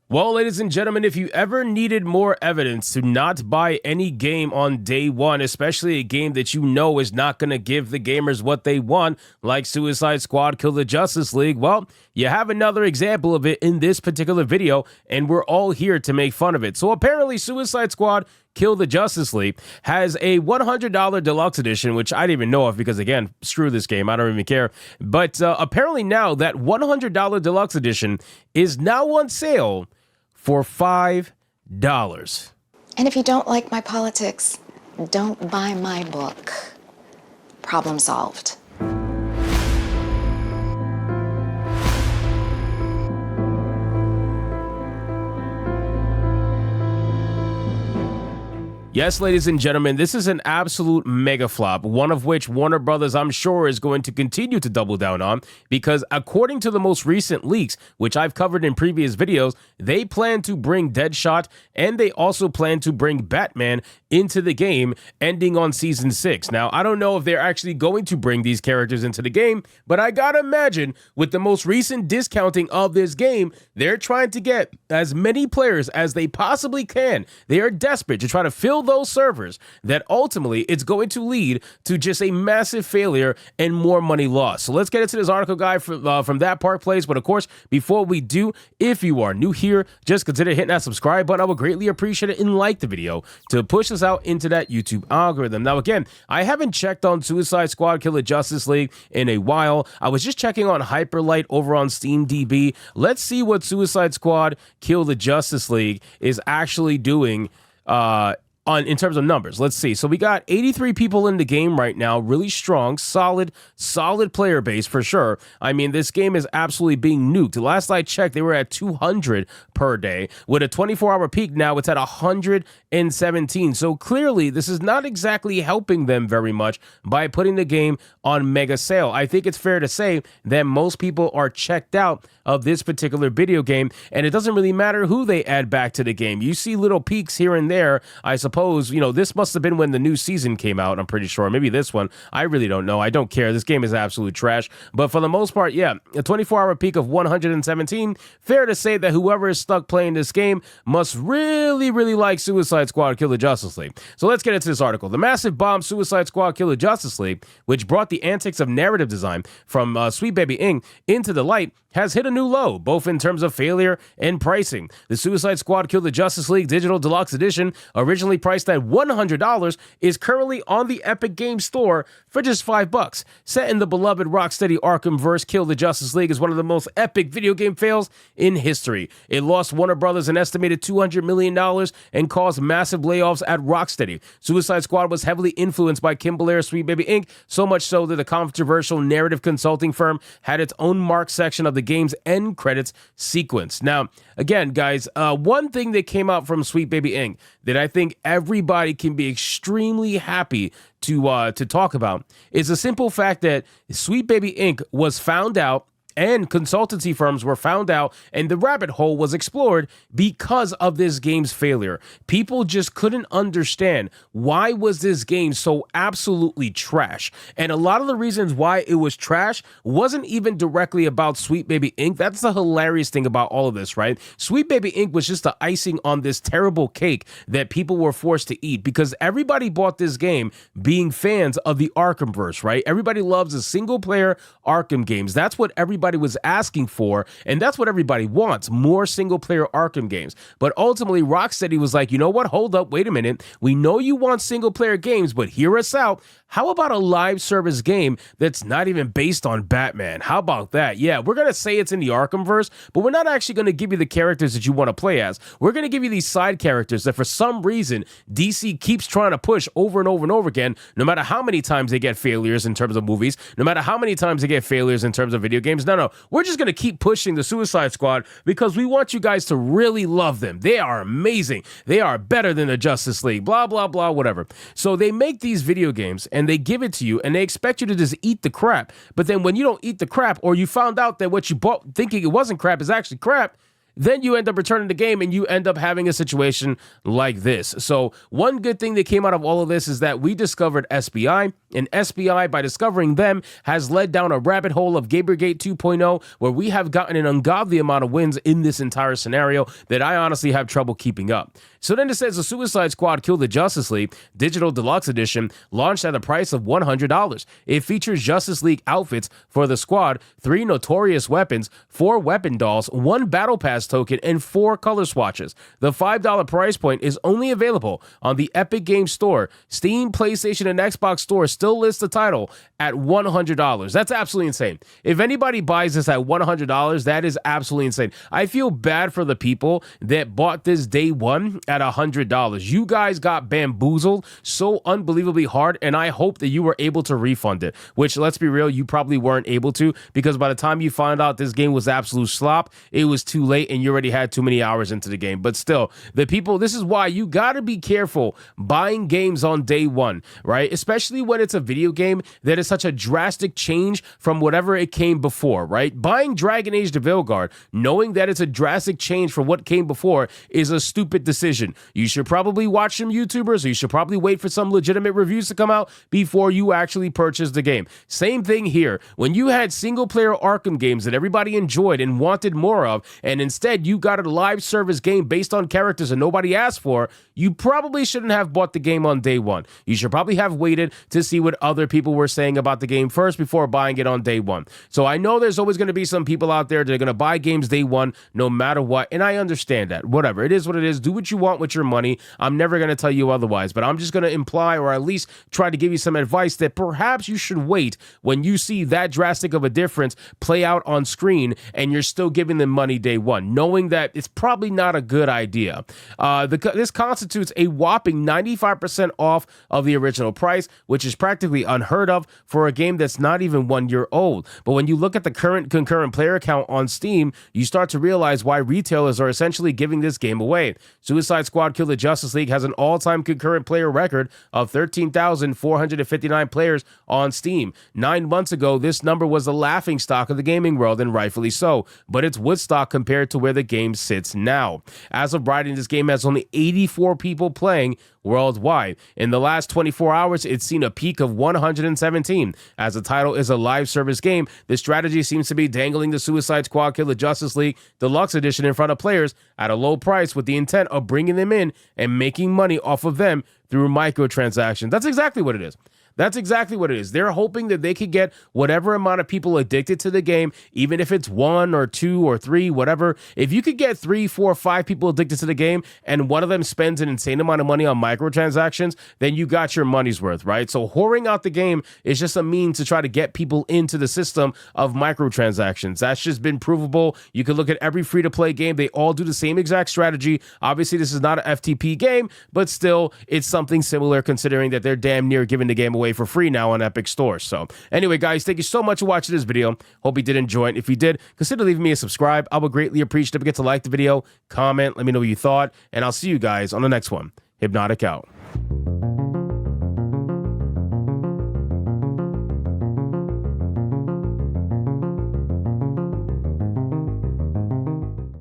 Well, ladies and gentlemen, if you ever needed more evidence to not buy any game on day one, especially a game that you know is not going to give the gamers what they want, like Suicide Squad Kill the Justice League, well, you have another example of it in this particular video, and we're all here to make fun of it. So apparently Suicide Squad Kill the Justice League has a $100 deluxe edition, which I didn't even know of because, again, screw this game. I don't even care. But apparently now that $100 deluxe edition is now on sale for $5. And if you don't like my politics, don't buy my book. Problem solved. Yes, ladies and gentlemen, this is an absolute mega flop, one of which Warner Brothers, I'm sure, is going to continue to double down on, because according to the most recent leaks, which I've covered in previous videos, they plan to bring Deadshot, and they also plan to bring Batman into the game, ending on Season 6. Now, I don't know if they're actually going to bring these characters into the game, but I gotta imagine, with the most recent discounting of this game, they're trying to get as many players as they possibly can. They are desperate to try to fill those servers, that ultimately it's going to lead to just a massive failure and more money lost. So let's get into this article, guy, from That Park Place. But of course, before we do, if you are new here, just consider hitting that subscribe button. I would greatly appreciate it, and like the video to push us out into that YouTube algorithm. Now, again, I haven't checked on Suicide Squad Kill the Justice League in a while. I was just checking on Hyperlight over on SteamDB. Let's see what Suicide Squad Kill the Justice League is actually doing in terms of numbers. Let's see. So we got 83 people in the game right now. Really strong, solid player base for sure. I mean, this game is absolutely being nuked. The last I checked, they were at 200 per day. With a 24-hour peak now, it's at 117. So clearly, this is not exactly helping them very much by putting the game on mega sale. I think it's fair to say that most people are checked out of this particular video game, and it doesn't really matter who they add back to the game. You see little peaks here and there, I suppose. You know, this must have been when the new season came out, I'm pretty sure. Maybe this one. I really don't know. I don't care. This game is absolute trash. But for the most part, yeah, a 24-hour peak of 117. Fair to say that whoever is stuck playing this game must really, really like Suicide Squad Kill the Justice League. So let's get into this article. The massive bomb Suicide Squad Kill the Justice League, which brought the antics of narrative design from Sweet Baby Inc. into the light, has hit a new low, both in terms of failure and pricing. The Suicide Squad Kill the Justice League Digital Deluxe Edition, originally priced at $100, is currently on the Epic Games Store for just $5. Set in the beloved Rocksteady Arkhamverse, Kill the Justice League is one of the most epic video game fails in history. It lost Warner Brothers an estimated $200 million and caused massive layoffs at Rocksteady. Suicide Squad was heavily influenced by Kim Blair's Sweet Baby Inc., so much so that the controversial narrative consulting firm had its own marked section of the game's end credits sequence. Now, again, guys, one thing that came out from Sweet Baby Inc. that I think everybody can be extremely happy to talk about is the simple fact that Sweet Baby Inc. was found out, and consultancy firms were found out, and the rabbit hole was explored because of this game's failure. People just couldn't understand why was this game so absolutely trash. And a lot of the reasons why it was trash wasn't even directly about Sweet Baby Inc. That's the hilarious thing about all of this, right? Sweet Baby Inc. was just the icing on this terrible cake that people were forced to eat, because everybody bought this game being fans of the Arkhamverse, right? Everybody loves the single-player Arkham games. That's what everybody was asking for, and that's what everybody wants, more single-player Arkham games. But ultimately, Rocksteady was like, you know what, hold up, wait a minute. We know you want single-player games, but hear us out. How about a live service game that's not even based on Batman? How about that? Yeah, we're going to say it's in the Arkhamverse, but we're not actually going to give you the characters that you want to play as. We're going to give you these side characters that for some reason DC keeps trying to push over and over and over again, no matter how many times they get failures in terms of movies, no matter how many times they get failures in terms of video games. No, we're just going to keep pushing the Suicide Squad because we want you guys to really love them. They are amazing. They are better than the Justice League, blah, blah, blah, whatever. So they make these video games and they give it to you and they expect you to just eat the crap. But then when you don't eat the crap, or you found out that what you bought thinking it wasn't crap is actually crap, then you end up returning the game and you end up having a situation like this. So one good thing that came out of all of this is that we discovered SBI, and SBI, by discovering them, has led down a rabbit hole of Gamergate 2.0, where we have gotten an ungodly amount of wins in this entire scenario that I honestly have trouble keeping up. So then it says the Suicide Squad Kill the Justice League Digital Deluxe Edition launched at a price of $100. It features Justice League outfits for the squad, 3 notorious weapons, 4 weapon dolls, 1 Battle Pass token, and 4 color swatches. The $5 price point is only available on the Epic Games Store. Steam, PlayStation, and Xbox Store still list the title at $100. That's absolutely insane. If anybody buys this at $100, that is absolutely insane. I feel bad for the people that bought this day one at $100. You guys got bamboozled so unbelievably hard, and I hope that you were able to refund it, which, let's be real, you probably weren't able to, because by the time you found out this game was absolute slop, it was too late and you already had too many hours into the game. But still, the people, this is why you got to be careful buying games on day one, right? Especially when it's a video game that is such a drastic change from whatever it came before, right? Buying Dragon Age the Veilguard, knowing that it's a drastic change from what came before, is a stupid decision. You should probably watch some YouTubers, or you should probably wait for some legitimate reviews to come out before you actually purchase the game. Same thing here. When you had single-player Arkham games that everybody enjoyed and wanted more of, and instead you got a live service game based on characters that nobody asked for, you probably shouldn't have bought the game on day one. You should probably have waited to see what other people were saying about the game first before buying it on day one. So I know there's always going to be some people out there that are going to buy games day one no matter what, and I understand that. Whatever. It is what it is. Do what you want with your money. I'm never going to tell you otherwise, but I'm just going to imply, or at least try to give you some advice, that perhaps you should wait when you see that drastic of a difference play out on screen and you're still giving them money day one, knowing that it's probably not a good idea. This constitutes a whopping 95% off of the original price, which is practically unheard of for a game that's not even 1 year old. But when you look at the current concurrent player count on Steam, you start to realize why retailers are essentially giving this game away. Suicide Squad Kill the Justice League has an all-time concurrent player record of 13,459 players on Steam. 9 months ago, this number was the laughingstock of the gaming world, and rightfully so, but it's Woodstock compared to where the game sits now. As of writing, this game has only 84 people playing worldwide. In the last 24 hours, it's seen a peak of 117. As the title is a live service game, the strategy seems to be dangling the Suicide Squad Kill the Justice League Deluxe Edition in front of players at a low price with the intent of bringing them in and making money off of them through microtransactions. That's exactly what it is. That's exactly what it is. They're hoping that they could get whatever amount of people addicted to the game, even if it's 1 or 2 or 3, whatever. If you could get 3, 4, 5 people addicted to the game and one of them spends an insane amount of money on microtransactions, then you got your money's worth, right? So whoring out the game is just a means to try to get people into the system of microtransactions. That's just been provable. You can look at every free-to-play game. They all do the same exact strategy. Obviously, this is not an FTP game, but still, it's something similar considering that they're damn near giving the game away for free now on Epic Store. So anyway, guys, thank you so much for watching this video. Hope you did enjoy it. If you did, consider leaving me a subscribe. I would greatly appreciate it. Don't forget to like the video, comment, let me know what you thought, and I'll see you guys on the next one. Hypnotic out.